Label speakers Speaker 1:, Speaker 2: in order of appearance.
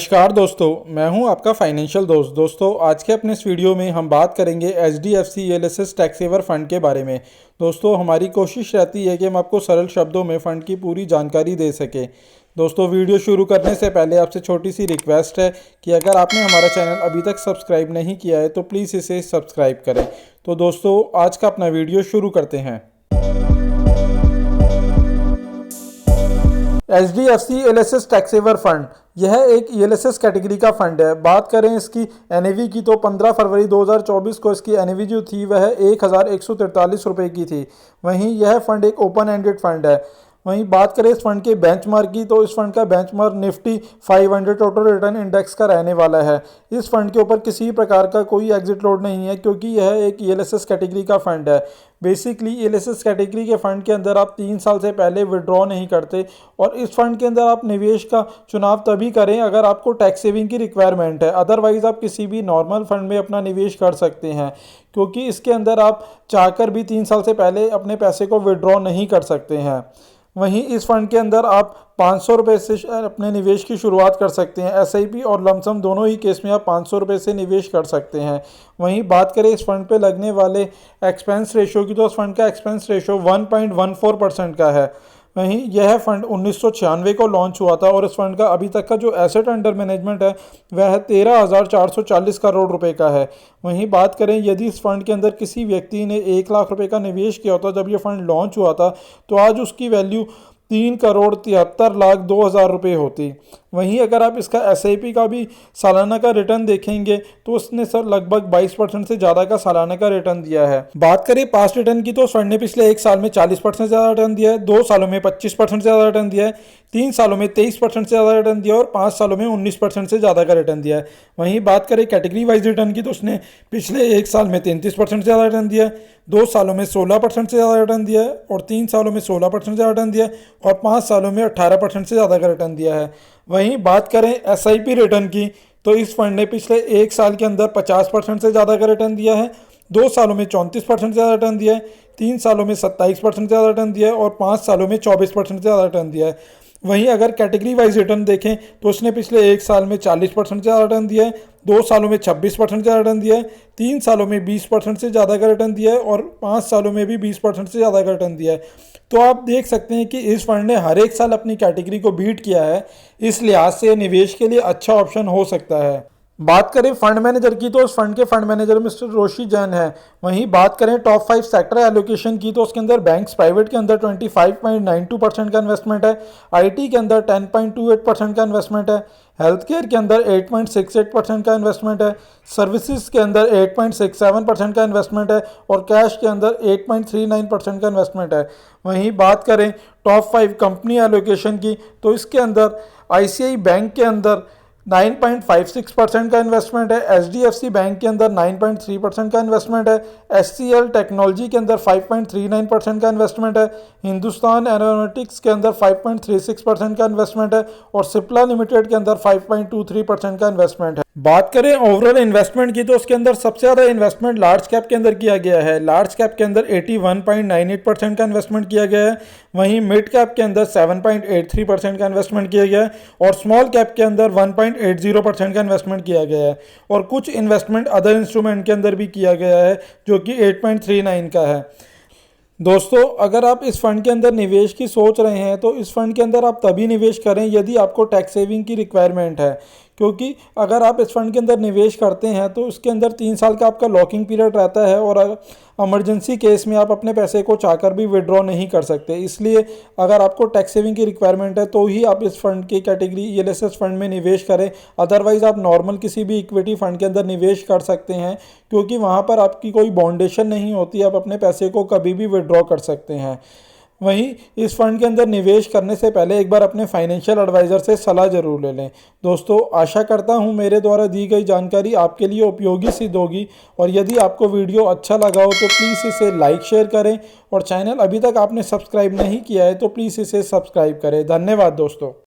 Speaker 1: नमस्कार दोस्तों, मैं हूं आपका फाइनेंशियल दोस्त। दोस्तों, आज के अपने इस वीडियो में हम बात करेंगे HDFC ELSS tax saver fund के बारे में। दोस्तों, हमारी कोशिश रहती है कि हम आपको सरल शब्दों में फ़ंड की पूरी जानकारी दे सकें। दोस्तों, वीडियो शुरू करने से पहले आपसे छोटी सी रिक्वेस्ट है कि अगर आपने हमारा चैनल अभी तक सब्सक्राइब नहीं किया है तो प्लीज़ इसे सब्सक्राइब करें। तो दोस्तों, आज का अपना वीडियो शुरू करते हैं। HDFC ELSS tax saver fund यह एक ELSS कैटेगरी का फंड है। बात करें इसकी NAV की तो 15 फरवरी 2024 को इसकी NAV जो थी वह 1143 रुपये की थी। वहीं यह फंड एक ओपन एंडेड फंड है। वहीं बात करें इस फंड के बेंचमार्क की तो इस फंड का benchmark Nifty 500 total return index का रहने वाला है। इस फंड के ऊपर किसी प्रकार का कोई एग्जिट लोड नहीं है क्योंकि यह एक ELSS कैटेगरी का फंड है। बेसिकली ELSS कैटेगरी के फंड के अंदर आप 3 साल से पहले विड्रॉ नहीं करते और इस फंड के अंदर आप निवेश का चुनाव तभी करें अगर आपको टैक्स सेविंग की रिक्वायरमेंट है। अदरवाइज आप किसी भी नॉर्मल फंड में अपना निवेश कर सकते हैं क्योंकि इसके अंदर आप चाहकर भी 3 साल से पहले अपने पैसे को विड्रॉ नहीं कर सकते हैं। वहीं इस फंड के अंदर आप 500 रुपये से अपने निवेश की शुरुआत कर सकते हैं। SIP और लमसम दोनों ही केस में आप 500 रुपये से निवेश कर सकते हैं। वहीं बात करें इस फंड पे लगने वाले एक्सपेंस रेशो की तो इस फंड का एक्सपेंस रेशो 1.14% का है। वहीं यह फंड 1996 को लॉन्च हुआ था और इस फंड का अभी तक का जो एसेट अंडर मैनेजमेंट है वह 13,440 करोड़ रुपए का है। वहीं बात करें यदि इस फंड के अंदर किसी व्यक्ति ने 1 लाख रुपए का निवेश किया होता जब यह फंड लॉन्च हुआ था तो आज उसकी वैल्यू 3,73,02,000 रुपये होती। वहीं अगर आप इसका SIP का भी सालाना का रिटर्न देखेंगे तो उसने सर लगभग 22% से ज़्यादा का सालाना का रिटर्न दिया है। बात करें पास्ट रिटर्न की तो उस फंड ने पिछले 1 साल में 40% से ज़्यादा रिटर्न दिया है, 2 सालों में 25% से ज़्यादा रिटर्न दिया है, 3 सालों में 23% से ज़्यादा रिटर्न दिया है और 5 सालों में 19% से ज़्यादा का रिटर्न दिया है। वहीं बात करें कैटेगरी वाइज रिटर्न की तो उसने पिछले 1 साल में 33% से ज़्यादा रिटर्न दिया है, 2 सालों में 16% से ज़्यादा रिटर्न दिया है और 3 सालों में 16% से ज़्यादा रिटर्न दिया है और 5 सालों में 18% से ज़्यादा का रिटर्न दिया है। वहीं बात करें SIP रिटर्न की तो इस फंड ने पिछले 1 साल के अंदर 50% से ज़्यादा का रिटर्न दिया है, 2 सालों में 34% से ज़्यादा रिटर्न दिया है, 3 सालों में 27% से ज़्यादा रिटर्न दिया है और 5 सालों में 24% से ज़्यादा रिटर्न दिया है। वहीं अगर कैटेगरी वाइज रिटर्न देखें तो उसने पिछले 1 साल में 40% से ज़्यादा रिटर्न दिया है, 2 सालों में 26% से ज़्यादा रिटर्न दिया है, 3 सालों में 20% से ज़्यादा का रिटर्न दिया है और 5 सालों में भी 20% से ज़्यादा का रिटर्न दिया है। तो आप देख सकते हैं कि इस फंड ने हर एक साल अपनी कैटेगरी को बीट किया है। इस लिहाज से निवेश के लिए अच्छा ऑप्शन हो सकता है। बात करें फंड मैनेजर की तो उस फंड के फंड मैनेजर मिस्टर रोशी जैन है। वहीं बात करें टॉप 5 सेक्टर एलोकेशन की तो उसके अंदर बैंक्स प्राइवेट के अंदर 25.92% का इन्वेस्टमेंट है, IT के अंदर 10.28% का इन्वेस्टमेंट है, हेल्थ केयर के अंदर 8.68% का इन्वेस्टमेंट है, सर्विसेज के अंदर 8.67% का इन्वेस्टमेंट है और कैश के अंदर 8.39% का इन्वेस्टमेंट है। वहीं बात करें टॉप 5 कंपनी एलोकेशन की तो इसके अंदर ICICI बैंक के अंदर 9.56% का इन्वेस्टमेंट है, HDFC बैंक के अंदर 9.3% का इन्वेस्टमेंट है, SCL टेक्नोलॉजी के अंदर 5.39% का इन्वेस्टमेंट है, हिंदुस्तान एरोनॉटिक्स के अंदर 5.36% का इन्वेस्टमेंट है और सिप्ला लिमिटेड के अंदर 5.23% का इन्वेस्टमेंट है। बात करें ओवरऑल इन्वेस्टमेंट की तो उसके अंदर सबसे ज़्यादा इन्वेस्टमेंट लार्ज कैप के अंदर किया गया है। लार्ज कैप के अंदर 81.98% का इन्वेस्टमेंट किया गया है। वहीं मिड कैप के अंदर 7.83% का इन्वेस्टमेंट किया गया है और स्मॉल कैप के अंदर 1.80% का इन्वेस्टमेंट किया गया है और कुछ इन्वेस्टमेंट अदर इंस्ट्रूमेंट के अंदर भी किया गया है जो कि 8.39 का है। दोस्तों, अगर आप इस फंड के अंदर निवेश की सोच रहे हैं तो इस फंड के अंदर आप तभी निवेश करें यदि आपको टैक्स सेविंग की रिक्वायरमेंट है, क्योंकि अगर आप इस फंड के अंदर निवेश करते हैं तो उसके अंदर 3 साल का आपका लॉकिंग पीरियड रहता है और इमरजेंसी केस में आप अपने पैसे को चाहकर भी विड्रॉ नहीं कर सकते। इसलिए अगर आपको टैक्स सेविंग की रिक्वायरमेंट है तो ही आप इस फंड की कैटेगरी ELSS फंड में निवेश करें। अदरवाइज़ आप नॉर्मल किसी भी इक्विटी फंड के अंदर निवेश कर सकते हैं क्योंकि वहाँ पर आपकी कोई बाउंडेशन नहीं होती, आप अपने पैसे को कभी भी विड्रॉ कर सकते हैं। वहीं इस फंड के अंदर निवेश करने से पहले एक बार अपने फाइनेंशियल एडवाइज़र से सलाह ज़रूर ले लें। दोस्तों, आशा करता हूं मेरे द्वारा दी गई जानकारी आपके लिए उपयोगी सिद्ध होगी और यदि आपको वीडियो अच्छा लगा हो तो प्लीज़ इसे लाइक शेयर करें और चैनल अभी तक आपने सब्सक्राइब नहीं किया है तो प्लीज़ इसे सब्सक्राइब करें। धन्यवाद दोस्तों।